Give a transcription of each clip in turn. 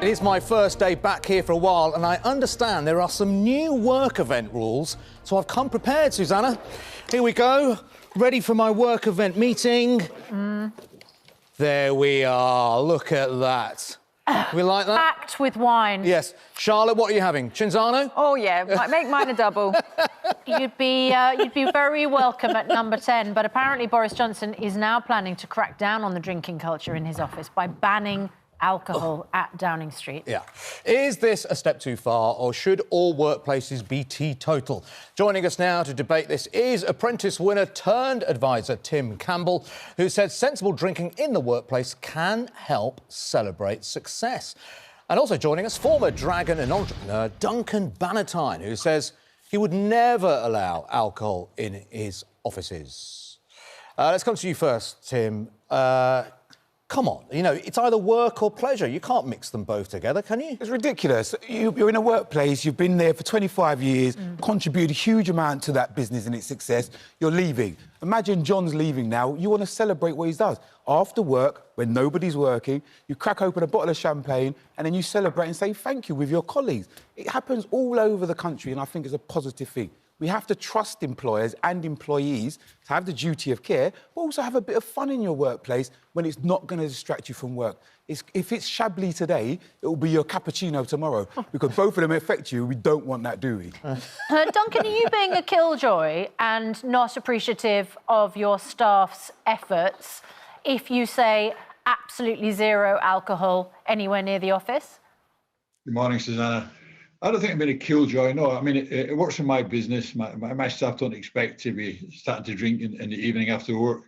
It is my first day back here for a while, and I understand there are some new work event rules, so I've come prepared, Susanna. Here we go. Ready for my work event meeting. There we are. Look at that. We like that? Packed with wine. Yes. Charlotte, what are you having? Cinzano? Oh, yeah. Make mine a double. You'd be very welcome at number 10, but apparently Boris Johnson is now planning to crack down on the drinking culture in his office by banning alcohol at Downing Street. Yeah. Is this a step too far, or should all workplaces be teetotal? Joining us now to debate this is apprentice winner turned advisor Tim Campbell, who said sensible drinking in the workplace can help celebrate success. And also joining us, former dragon and entrepreneur Duncan Bannatyne, who says he would never allow alcohol in his offices. Let's come to you first, Tim. Come on, you know, it's either work or pleasure. You can't mix them both together, can you? It's ridiculous. You're in a workplace, you've been there for 25 years, contributed a huge amount to that business and its success. You're leaving. Imagine John's leaving now. You want to celebrate what he does. After work, when nobody's working, you crack open a bottle of champagne and then you celebrate and say thank you with your colleagues. It happens all over the country, and I think it's a positive thing. We have to trust employers and employees to have the duty of care, but also have a bit of fun in your workplace when it's not going to distract you from work. If it's Chablis today, it will be your cappuccino tomorrow, because both of them affect you. We don't want that, do we? Duncan, are you being a killjoy and not appreciative of your staff's efforts if you say absolutely zero alcohol anywhere near the office? Good morning, Susanna. I don't think I'm being a killjoy, no. I mean, it works in my business. My staff don't expect to be starting to drink in the evening after work.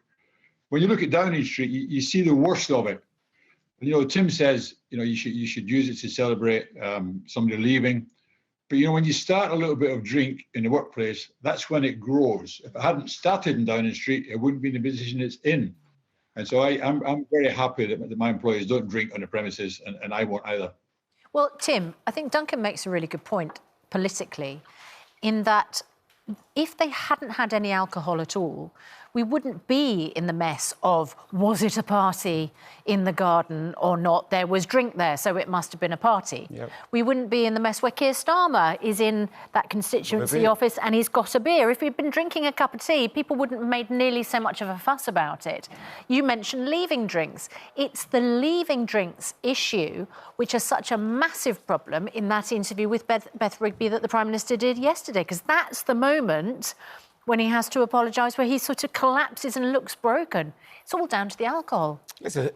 When you look at Downing Street, you see the worst of it. You know, Tim says, you know, you should use it to celebrate somebody leaving. But, you know, when you start a little bit of drink in the workplace, that's when it grows. If it hadn't started in Downing Street, it wouldn't be in the position it's in. And so I'm very happy that my employees don't drink on the premises, and I won't either. Well, Tim, I think Duncan makes a really good point politically in that if they hadn't had any alcohol at all, we wouldn't be in the mess of, was it a party in the garden or not? There was drink there, so it must have been a party. Yep. We wouldn't be in the mess where Keir Starmer is in that constituency office and he's got a beer. If he'd been drinking a cup of tea, people wouldn't have made nearly so much of a fuss about it. You mentioned leaving drinks. It's the leaving drinks issue which is such a massive problem in that interview with Beth Rigby that the Prime Minister did yesterday, because that's the moment when he has to apologise, where he sort of collapses and looks broken. It's all down to the alcohol. Listen,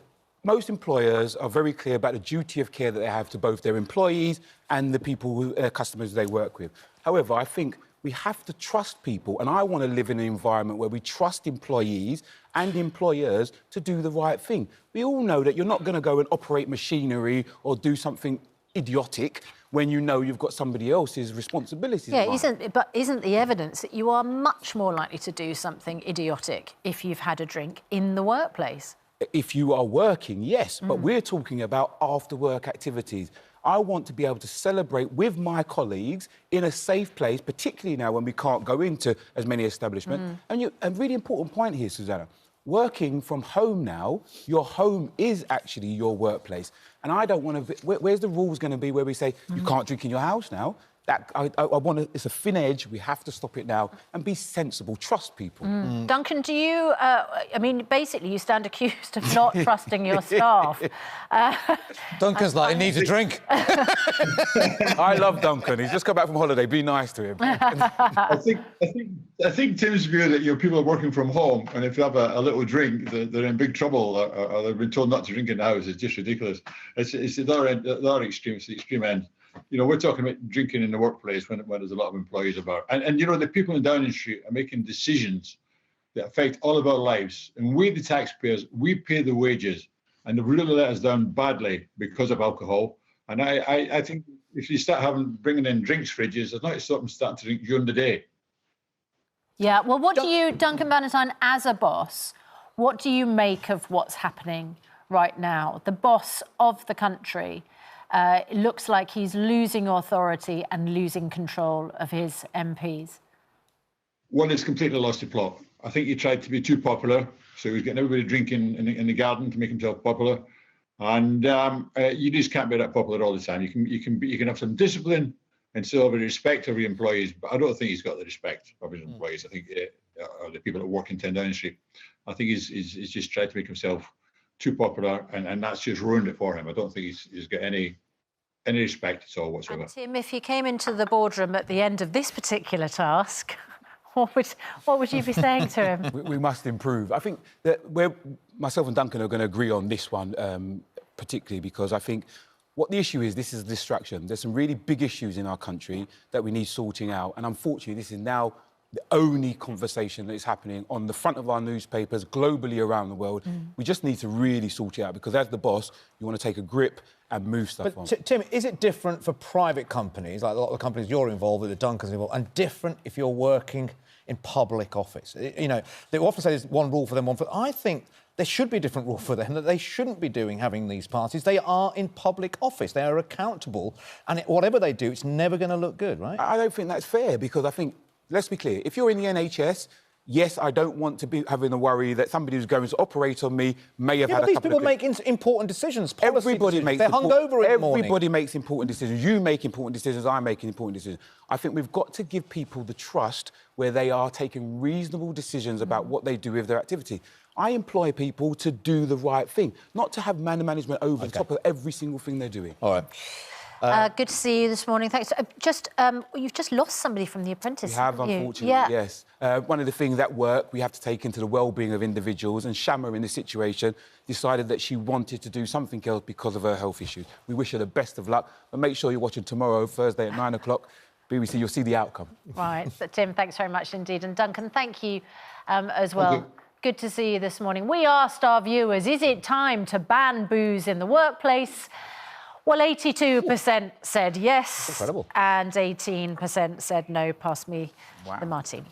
most employers are very clear about the duty of care that they have to both their employees and the people, customers they work with. However, I think we have to trust people, and I want to live in an environment where we trust employees and employers to do the right thing. We all know that you're not going to go and operate machinery or do something idiotic when you know you've got somebody else's responsibilities. Yeah, isn't the evidence that you are much more likely to do something idiotic if you've had a drink in the workplace? If you are working, yes, but we're talking about after-work activities. I want to be able to celebrate with my colleagues in a safe place, particularly now when we can't go into as many establishments. And a really important point here, Susanna. Working from home now, your home is actually your workplace. And I don't want to... Where's the rules going to be where we say, you can't drink in your house now? I want to... It's a thin edge. We have to stop it now and be sensible. Trust people. Duncan, do you... I mean, basically, you stand accused of not trusting your staff. Duncan's like, he needs a drink. I love Duncan. He's just come back from holiday. Be nice to him. I think Tim's view that people are working from home, and if you have a little drink, they're in big trouble, or they've been told not to drink in the house, is just ridiculous. It's the other extreme. It's the extreme end. You know, we're talking about drinking in the workplace when there's a lot of employees about. And you know, the people in Downing Street are making decisions that affect all of our lives. And we, the taxpayers, we pay the wages. And they've really let us down badly because of alcohol. And I think if you start bringing in drinks fridges, there's not something starting to drink during the day. Yeah, well, what do you, Duncan Bannatyne, as a boss, what do you make of what's happening right now? The boss of the country... it looks like he's losing authority and losing control of his MPs. One is completely lost the plot. I think he tried to be too popular, so he was getting everybody drinking in the garden to make himself popular. And you just can't be that popular all the time. You can have some discipline and still have a respect of your employees, but I don't think he's got the respect of his employees. I think or the people that work in 10 Downing Street. I think he's just tried to make himself too popular, and that's just ruined it for him. I don't think he's got any respect at all whatsoever. And Tim, if you came into the boardroom at the end of this particular task, what would you be saying to him? We must improve. I think that myself and Duncan are going to agree on this one, particularly because I think what the issue is, this is a distraction. There's some really big issues in our country that we need sorting out, and unfortunately, this is now the only conversation that is happening on the front of our newspapers globally around the world. We just need to really sort it out because as the boss, you want to take a grip and move stuff on. Tim, is it different for private companies, like a lot of the companies you're involved with, the Duncan's involved, and different if you're working in public office? You know, they often say there's one rule for them, one for... I think there should be a different rule for them, that they shouldn't be having these parties. They are in public office. They are accountable. And whatever they do, it's never going to look good, right? I don't think that's fair because I think, let's be clear, if you're in the NHS, yes, I don't want to be having a worry that somebody who's going to operate on me may have had a couple of... these people make important decisions, Everybody makes... They're hungover in the morning. Everybody makes important decisions. You make important decisions, I make important decisions. I think we've got to give people the trust where they are taking reasonable decisions about what they do with their activity. I employ people to do the right thing, not to have management over the top of every single thing they're doing. All right. Good to see you this morning. Thanks. You've just lost somebody from The Apprentice. We have, unfortunately, yes. One of the things at work we have to take into the well-being of individuals, and Shama, in this situation, decided that she wanted to do something else because of her health issues. We wish her the best of luck, but make sure you're watching tomorrow, Thursday at 9 o'clock. BBC, you'll see the outcome. Right. So, Tim, thanks very much indeed. And Duncan, thank you as well. Good to see you this morning. We asked our viewers, is it time to ban booze in the workplace? Well, 82% said yes. Incredible. And 18% said no. Pass me the martini.